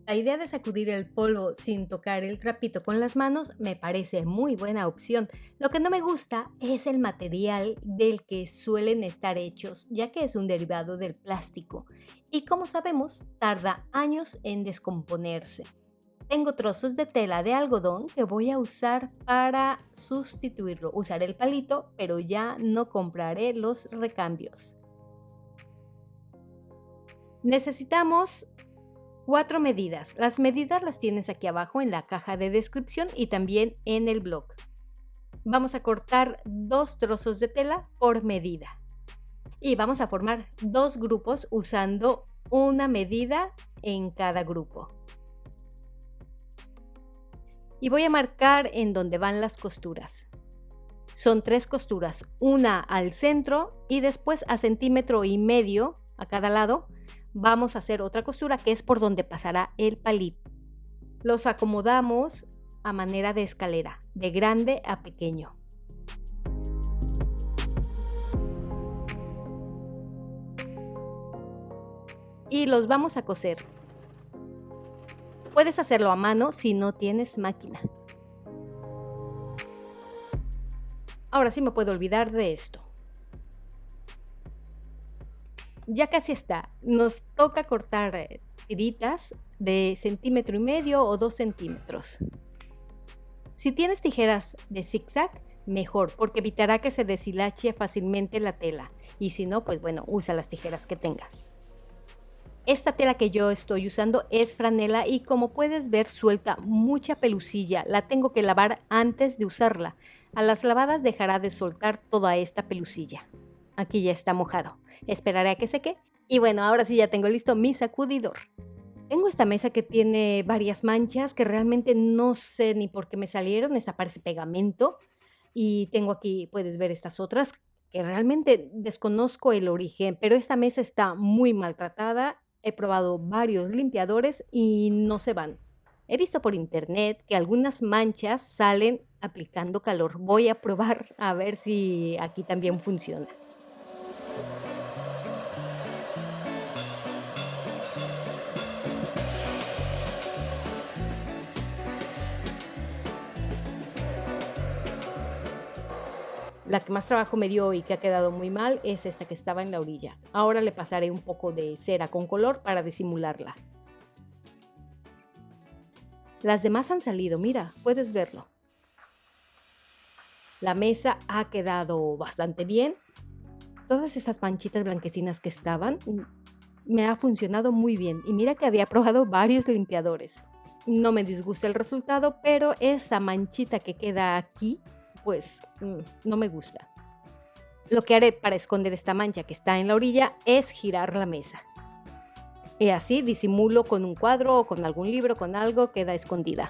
La idea de sacudir el polvo sin tocar el trapito con las manos me parece muy buena opción. Lo que no me gusta es el material del que suelen estar hechos, ya que es un derivado del plástico y como sabemos tarda años en descomponerse. Tengo trozos de tela de algodón que voy a usar para sustituirlo. Usaré el palito, pero ya no compraré los recambios. Necesitamos 4 medidas. Las medidas las tienes aquí abajo en la caja de descripción y también en el blog. Vamos a cortar 2 trozos de tela por medida y vamos a formar 2 grupos usando una medida en cada grupo. Y voy a marcar en donde van las costuras. Son 3 costuras, una al centro y después a 1,5 cm a cada lado vamos a hacer otra costura que es por donde pasará el palito. Los acomodamos a manera de escalera, de grande a pequeño. Y los vamos a coser. Puedes hacerlo a mano si no tienes máquina. Ahora sí me puedo olvidar de esto. Ya casi está. Nos toca cortar tiritas de 1,5 cm o 2 centímetros. Si tienes tijeras de zigzag, mejor, porque evitará que se deshilache fácilmente la tela. Y si no, pues bueno, usa las tijeras que tengas. Esta tela que yo estoy usando es franela y como puedes ver suelta mucha pelusilla. La tengo que lavar antes de usarla. A las lavadas dejará de soltar toda esta pelusilla. Aquí ya está mojado. Esperaré a que seque. Y bueno, ahora sí ya tengo listo mi sacudidor. Tengo esta mesa que tiene varias manchas que realmente no sé ni por qué me salieron. Esta parece pegamento. Y tengo aquí, puedes ver estas otras que realmente desconozco el origen, pero esta mesa está muy maltratada. He probado varios limpiadores y no se van. He visto por internet que algunas manchas salen aplicando calor. Voy a probar a ver si aquí también funciona. La que más trabajo me dio y que ha quedado muy mal es esta que estaba en la orilla. Ahora le pasaré un poco de cera con color para disimularla. Las demás han salido, mira, puedes verlo. La mesa ha quedado bastante bien. Todas estas manchitas blanquecinas que estaban, me ha funcionado muy bien. Y mira que había probado varios limpiadores. No me disgusta el resultado, pero esa manchita que queda aquí, pues no me gusta. Lo que haré para esconder esta mancha que está en la orilla es girar la mesa. Y así disimulo con un cuadro o con algún libro, con algo, queda escondida.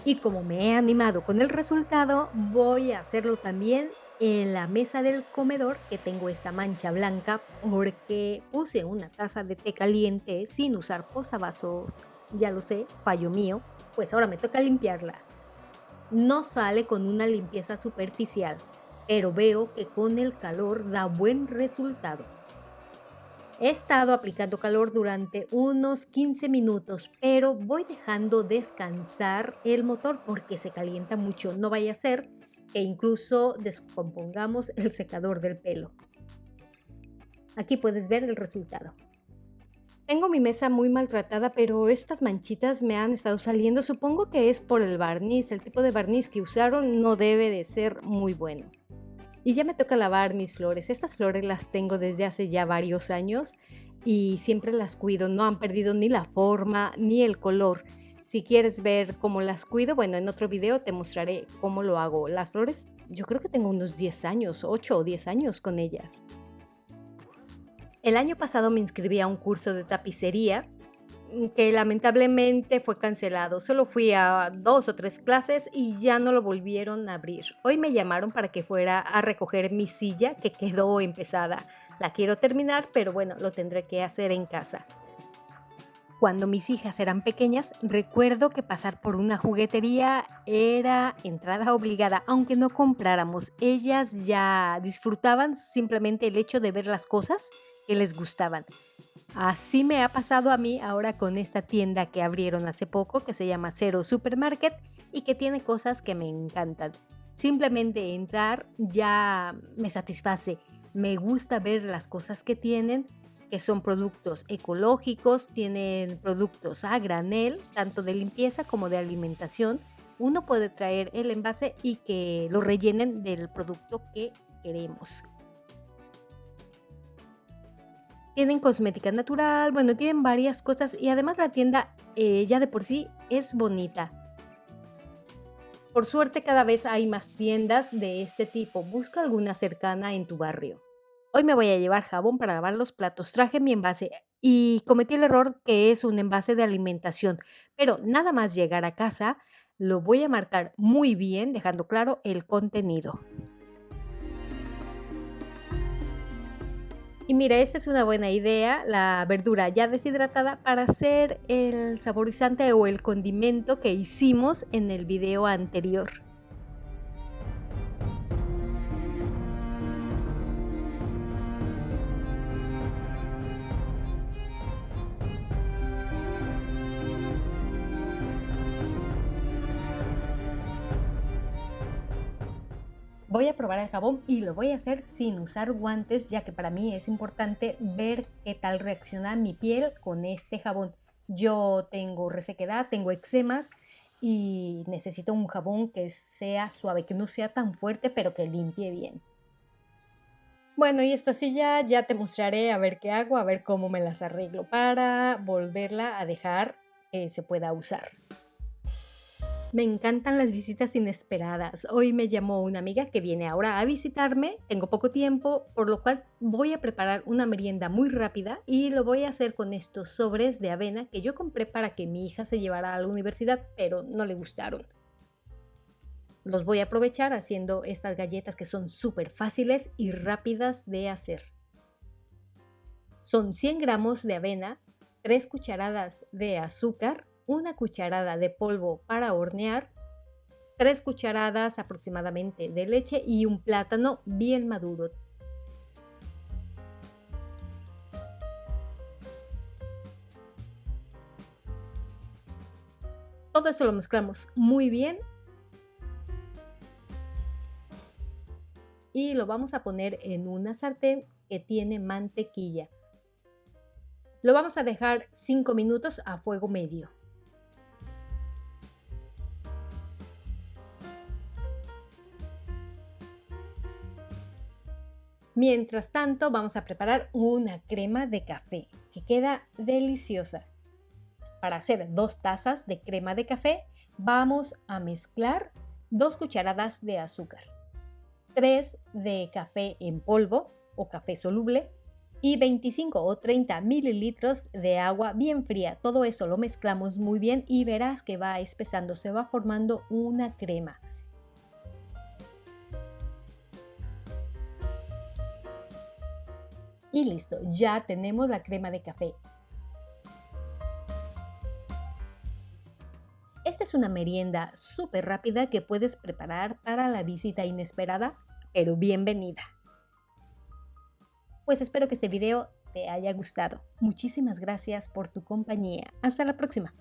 Y como me he animado con el resultado, voy a hacerlo también en la mesa del comedor, que tengo esta mancha blanca porque puse una taza de té caliente sin usar posavasos. Ya lo sé, fallo mío, pues ahora me toca limpiarla. No sale con una limpieza superficial, pero veo que con el calor da buen resultado. He estado aplicando calor durante unos 15 minutos, pero voy dejando descansar el motor porque se calienta mucho. No vaya a ser que incluso descompongamos el secador del pelo. Aquí puedes ver el resultado. Tengo mi mesa muy maltratada, pero estas manchitas me han estado saliendo. Supongo que es por el barniz. El tipo de barniz que usaron no debe de ser muy bueno. Y ya me toca lavar mis flores. Estas flores las tengo desde hace ya varios años y siempre las cuido. No han perdido ni la forma ni el color. Si quieres ver cómo las cuido, bueno, en otro video te mostraré cómo lo hago. Las flores, yo creo que tengo unos 10 años, 8 o 10 años con ellas. El año pasado me inscribí a un curso de tapicería que lamentablemente fue cancelado. Solo fui a 2 o 3 clases y ya no lo volvieron a abrir. Hoy me llamaron para que fuera a recoger mi silla que quedó empezada. La quiero terminar, pero bueno, lo tendré que hacer en casa. Cuando mis hijas eran pequeñas, recuerdo que pasar por una juguetería era entrada obligada, aunque no compráramos. Ellas ya disfrutaban simplemente el hecho de ver las cosas que les gustaban. Así me ha pasado a mí ahora con esta tienda que abrieron hace poco, que se llama Cero Supermarket y que tiene cosas que me encantan. Simplemente entrar ya me satisface. Me gusta ver las cosas que tienen, que son productos ecológicos, tienen productos a granel, tanto de limpieza como de alimentación. Uno puede traer el envase y que lo rellenen del producto que queremos. Tienen cosmética natural, bueno, tienen varias cosas y además la tienda ya de por sí es bonita. Por suerte cada vez hay más tiendas de este tipo. Busca alguna cercana en tu barrio. Hoy me voy a llevar jabón para lavar los platos. Traje mi envase y cometí el error que es un envase de alimentación. Pero nada más llegar a casa, lo voy a marcar muy bien, dejando claro el contenido. Y mira, esta es una buena idea, la verdura ya deshidratada para hacer el saborizante o el condimento que hicimos en el video anterior. Voy a probar el jabón y lo voy a hacer sin usar guantes, ya que para mí es importante ver qué tal reacciona mi piel con este jabón. Yo tengo resequedad, tengo eczemas y necesito un jabón que sea suave, que no sea tan fuerte, pero que limpie bien. Bueno, y esta silla ya te mostraré a ver qué hago, a ver cómo me las arreglo para volverla a dejar que se pueda usar. Me encantan las visitas inesperadas. Hoy me llamó una amiga que viene ahora a visitarme. Tengo poco tiempo, por lo cual voy a preparar una merienda muy rápida y lo voy a hacer con estos sobres de avena que yo compré para que mi hija se llevara a la universidad, pero no le gustaron. Los voy a aprovechar haciendo estas galletas que son súper fáciles y rápidas de hacer. Son 100 gramos de avena, 3 cucharadas de azúcar, una cucharada de polvo para hornear, 3 cucharadas aproximadamente de leche y un plátano bien maduro. Todo esto lo mezclamos muy bien y lo vamos a poner en una sartén que tiene mantequilla. Lo vamos a dejar 5 minutos a fuego medio. Mientras tanto, vamos a preparar una crema de café que queda deliciosa. Para hacer 2 tazas de crema de café, vamos a mezclar 2 cucharadas de azúcar, 3 de café en polvo o café soluble y 25 o 30 mililitros de agua bien fría. Todo esto lo mezclamos muy bien y verás que va espesando, se va formando una crema. Y listo, ya tenemos la crema de café. Esta es una merienda súper rápida que puedes preparar para la visita inesperada, pero bienvenida. Pues espero que este video te haya gustado. Muchísimas gracias por tu compañía. Hasta la próxima.